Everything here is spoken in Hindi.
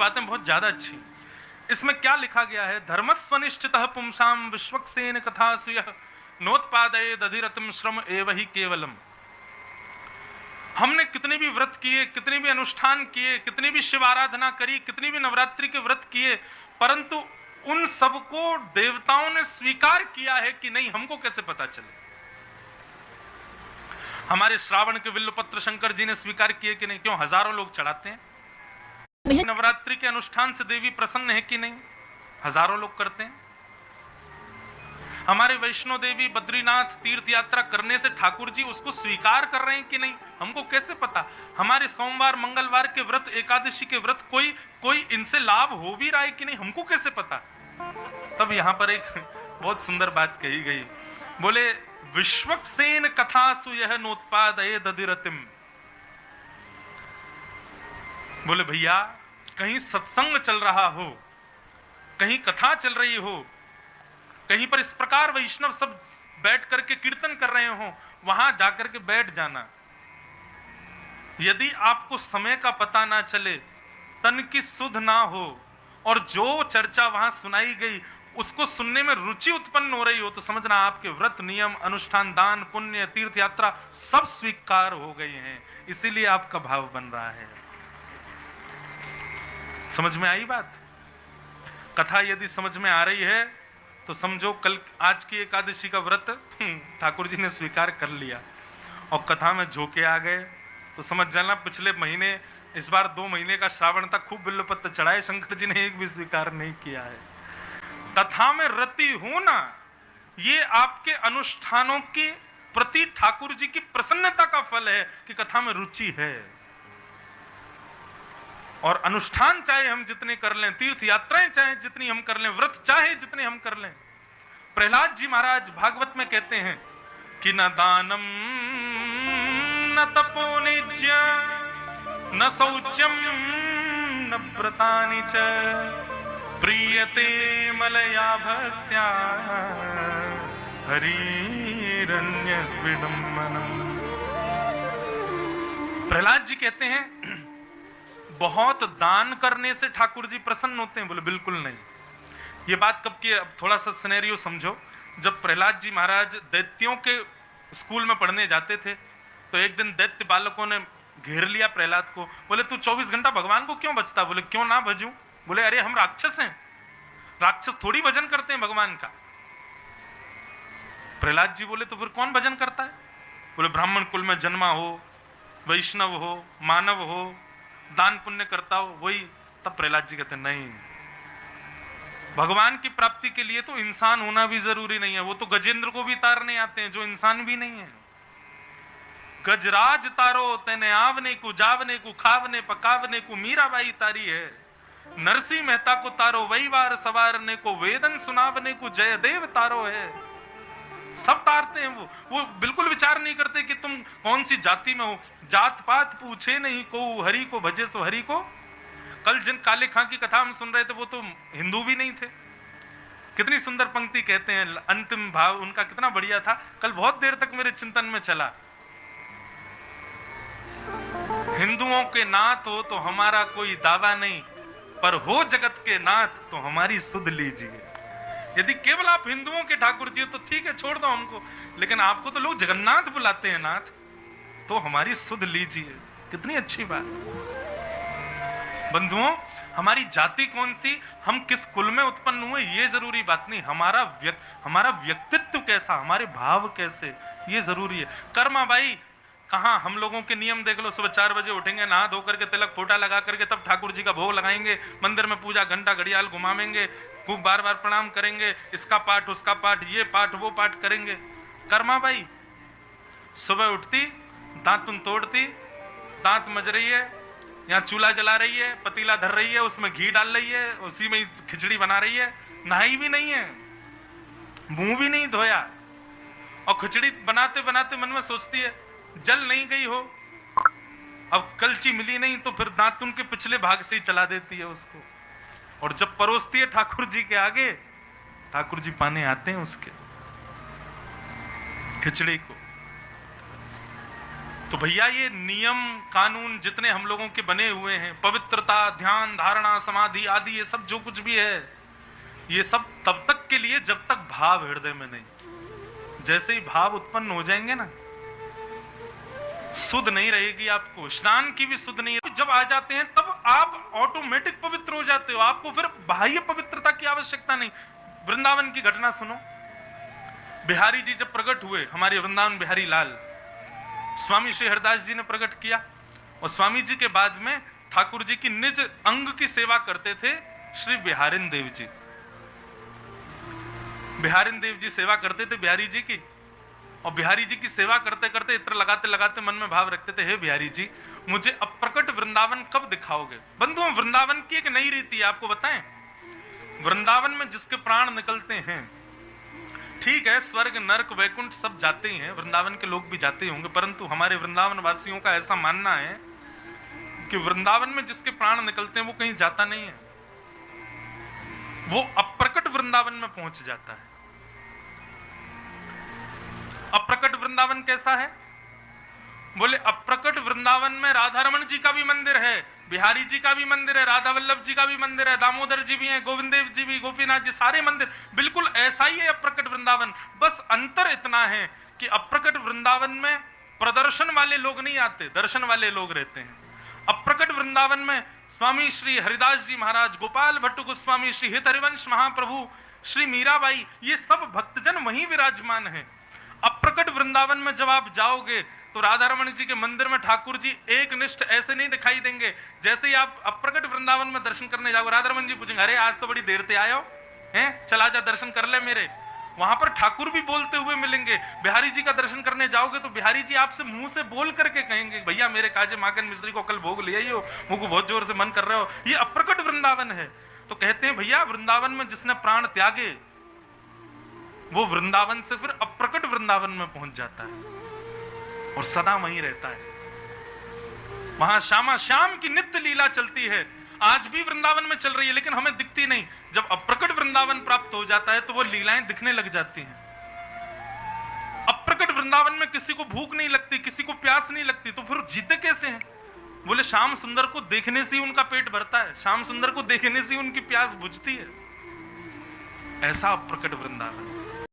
बातें बहुत ज्यादा अच्छी। इसमें क्या लिखा गया है? धर्मस्वनिष्ठितः पुंसाम विश्वक्सेन कथासु यः नोत्पादयेद अधिरतिम श्रम एव हि केवलम। हमने कितने भी व्रत किए, कितने भी अनुष्ठान किए, कितनी भी शिव आराधना करी, कितनी भी नवरात्रि के व्रत किए, परंतु उन सबको देवताओं ने स्वीकार किया है कि नहीं, हमको कैसे पता चले? हमारे श्रावण के विल्लपत्र शंकर जी ने स्वीकार किए कि नहीं? क्यों हजारों लोग चढ़ाते हैं। नवरात्रि के अनुष्ठान से देवी प्रसन्न है कि नहीं? हजारों लोग करते हैं। हमारे वैष्णो देवी बद्रीनाथ तीर्थ यात्रा करने से ठाकुर जी उसको स्वीकार कर रहे हैं कि नहीं, हमको कैसे पता? हमारे सोमवार मंगलवार के व्रत, एकादशी के व्रत कोई इनसे लाभ हो भी रहा है कि नहीं, हमको कैसे पता? तब यहां पर एक बहुत सुंदर बात कही गई। बोले विश्वक्सेन कथासु यह नोत्पादयेद अधिरतिम। बोले भैया, कहीं सत्संग चल रहा हो, कहीं कथा चल रही हो, कहीं पर इस प्रकार वैष्णव सब बैठ करके कीर्तन कर रहे हो, वहां जाकर के बैठ जाना। यदि आपको समय का पता ना चले, तन की सुध ना हो, और जो चर्चा वहां सुनाई गई उसको सुनने में रुचि उत्पन्न हो रही हो, तो समझना आपके व्रत, नियम, अनुष्ठान, दान, पुण्य, तीर्थ यात्रा सब स्वीकार हो गए हैं। इसीलिए आपका भाव बन रहा है। समझ में आई बात? कथा यदि समझ में आ रही है तो समझो कल आज की एकादशी का व्रत ठाकुर जी ने स्वीकार कर लिया, और कथा में झोंके आ गए तो समझ जाना पिछले महीने, इस बार 2 महीने का श्रावण तक खूब बिल्वपत्र चढ़ाए, शंकर जी ने एक भी स्वीकार नहीं किया है। कथा में रति होना ये आपके अनुष्ठानों के प्रति ठाकुर जी की प्रसन्नता का फल है कि कथा में रुचि है। और अनुष्ठान चाहे हम जितने कर लें, तीर्थ यात्राएं चाहे जितनी हम कर लें, व्रत चाहे जितने हम कर लें, प्रहलाद जी महाराज भागवत में कहते हैं कि न दानम न तपो निज्य न शौचम न व्रतानि च प्रीयते मलया भक्त्या हरिरन्य विडम्बनम्। प्रहलाद जी कहते हैं बहुत दान करने से ठाकुर जी प्रसन्न होते हैं। बोले बिल्कुल नहीं। ये बात कब की है? अब थोड़ा सा सिनेरियो समझो। जब प्रहलाद जी महाराज दैत्यों के स्कूल में पढ़ने जाते थे तो एक दिन दैत्य बालकों ने घेर लिया प्रहलाद को। बोले तू 24 घंटा भगवान को क्यों भजता? बोले क्यों ना भजूं? बोले अरे हम राक्षस हैं, राक्षस थोड़ी भजन करते हैं भगवान का। प्रहलाद जी बोले तो फिर कौन भजन करता है? बोले ब्राह्मण कुल में जन्मा हो, वैष्णव हो, मानव हो, दान पुण्य करता हो, वही। तब प्रहलाद जी कहते नहीं, भगवान की प्राप्ति के लिए तो इंसान होना भी जरूरी नहीं है। वो तो गजेंद्र को भी तारने आते हैं जो इंसान भी नहीं है। गजराज तारो तेने आवने को, जावने को, खावने पकावने को मीराबाई तारी है। नरसिंह मेहता को तारो वही वार सवारने को, वेदन सुनावने को जयदेव तारो है। सब तारते हैं वो बिल्कुल विचार नहीं करते कि तुम कौन सी जाति में हो। जात पात पूछे नहीं को, हरि को भजे सो हरि को। कल जिन काले खां की कथा हम सुन रहे थे वो तो हिंदू भी नहीं थे। कितनी सुंदर पंक्ति कहते हैं, अंतिम भाव उनका कितना बढ़िया था, कल बहुत देर तक मेरे चिंतन में चला। हिंदुओं के नाथ हो तो हमारा कोई दावा नहीं, पर हो जगत के नाथ तो हमारी सुध लीजिए। यदि केवल आप हिंदुओं के ठाकुर जी हो तो ठीक है, छोड़ दो हमको, लेकिन आपको तो लोग जगन्नाथ बुलाते हैं नाथ, तो हमारी सुध लीजिए। कितनी अच्छी बात। बंधुओं, हमारी जाति कौन सी, हम किस कुल में उत्पन्न हुए, ये जरूरी बात नहीं। हमारा व्यक्तित्व कैसा, हमारे भाव कैसे, ये जरूरी है। कर्मा भाई कहाँ, हम लोगों के नियम देख लो। सुबह 4 बजे उठेंगे, नहा धो करके तिलक फोटा लगा करके तब ठाकुर जी का भोग लगाएंगे, मंदिर में पूजा घंटा घड़ियाल घुमावेंगे, खूब बार बार प्रणाम करेंगे, इसका पाठ उसका पाठ, ये पाठ वो पाठ करेंगे। कर्मा बाई सुबह उठती, दांतुन तोड़ती, दांत मज रही है, यहाँ चूल्हा जला रही है, पतीला धर रही है, उसमें घी डाल रही है, उसी में खिचड़ी बना रही है, नहाई भी नहीं है, मुंह भी नहीं धोया, और खिचड़ी बनाते बनाते मन में सोचती है जल नहीं गई हो, अब कलची मिली नहीं, तो फिर दांतुन के पिछले भाग से ही चला देती है उसको, और जब परोसती है ठाकुर जी के आगे, ठाकुर जी पाने आते हैं उसके खिचड़ी को। तो भैया ये नियम कानून जितने हम लोगों के बने हुए हैं, पवित्रता, ध्यान, धारणा, समाधि आदि, ये सब जो कुछ भी है, ये सब तब तक के लिए जब तक भाव हृदय में नहीं। जैसे ही भाव उत्पन्न हो जाएंगे ना, सुध नहीं रहेगी आपको, स्नान की भी सुध नहीं। जब आ जाते हैं तब आप ऑटोमेटिक पवित्र हो जाते हो, आपको फिर बाह्य पवित्रता की आवश्यकता नहीं। वृंदावन की घटना सुनो। बिहारी जी जब प्रकट हुए, हमारे वृंदावन बिहारी लाल, स्वामी श्री हरिदास जी ने प्रकट किया, और स्वामी जी के बाद में ठाकुर जी की निज अंग की सेवा करते थे श्री बिहारिन देव जी। बिहारिन देव जी सेवा करते थे बिहारी जी की, और बिहारी जी की सेवा करते करते इत्र लगाते लगाते मन में भाव रखते थे, हे बिहारी जी मुझे अप्रकट वृंदावन कब दिखाओगे। बंधुओं, वृंदावन की एक नई रीति है, आपको बताएं। वृंदावन में जिसके प्राण निकलते हैं, ठीक है, स्वर्ग नरक वैकुंठ सब जाते ही हैं, वृंदावन के लोग भी जाते ही होंगे, परंतु हमारे वृंदावन वासियों का ऐसा मानना है कि वृंदावन में जिसके प्राण निकलते हैं वो कहीं जाता नहीं है, वो अप्रकट वृंदावन में पहुंच जाता है। अप्रकट वृंदावन कैसा है? बोले अप्रकट वृंदावन में राधा रमन जी का भी मंदिर है, बिहारी जी का भी मंदिर है, राधा वल्लभ जी का भी मंदिर है, दामोदर जी भी हैं, गोविंद देव जी भी, गोपीनाथ जी, सारे मंदिर बिल्कुल ऐसा ही है अप्रकट वृंदावन। बस अंतर इतना है कि अप्रकट वृंदावन में प्रदर्शन वाले लोग नहीं आते, दर्शन वाले लोग रहते हैं। अप्रकट वृंदावन में स्वामी श्री हरिदास जी महाराज, गोपाल भट्ट गोस्वामी, श्री हित हरिवंश महाप्रभु, श्री मीराबाई, ये सब भक्तजन वहीं विराजमान है। अप्रकट वृंदावन में जब आप जाओगे तो राधा रमन जी के मंदिर में ठाकुर जी एक निष्ठ ऐसे नहीं दिखाई देंगे। जैसे ही आप अप्रकट वृंदावन में दर्शन करने जाओगे, राधा रमन जी पूछेंगे, अरे आज तो बड़ी देर से आए हो, हैं, चला जा दर्शन कर ले मेरे। वहां पर ठाकुर भी बोलते हुए मिलेंगे। बिहारी जी का दर्शन करने जाओगे तो बिहारी जी आपसे मुंह से बोल करके कहेंगे, भैया मेरे काजे माखन मिश्री को कल भोग ले आइयो, मुझको बहुत जोर से मन कर रहे हो। ये अप्रकट वृंदावन है। तो कहते हैं भैया वृंदावन में जिसने प्राण त्यागे वो वृंदावन से फिर अप्रकट वृंदावन में पहुंच जाता है और सदा वहीं रहता है। वहां श्यामा श्याम की नित्य लीला चलती है, आज भी वृंदावन में चल रही है, लेकिन हमें दिखती नहीं। जब अप्रकट वृंदावन प्राप्त हो जाता है तो वो लीलाएं दिखने लग जाती हैं। अप्रकट वृंदावन में किसी को भूख नहीं लगती, किसी को प्यास नहीं लगती, तो फिर जीते कैसे हैं? बोले श्याम सुंदर को देखने से ही उनका पेट भरता है, श्याम सुंदर को देखने से ही उनकी प्यास बुझती है। ऐसा अप्रकट वृंदावन।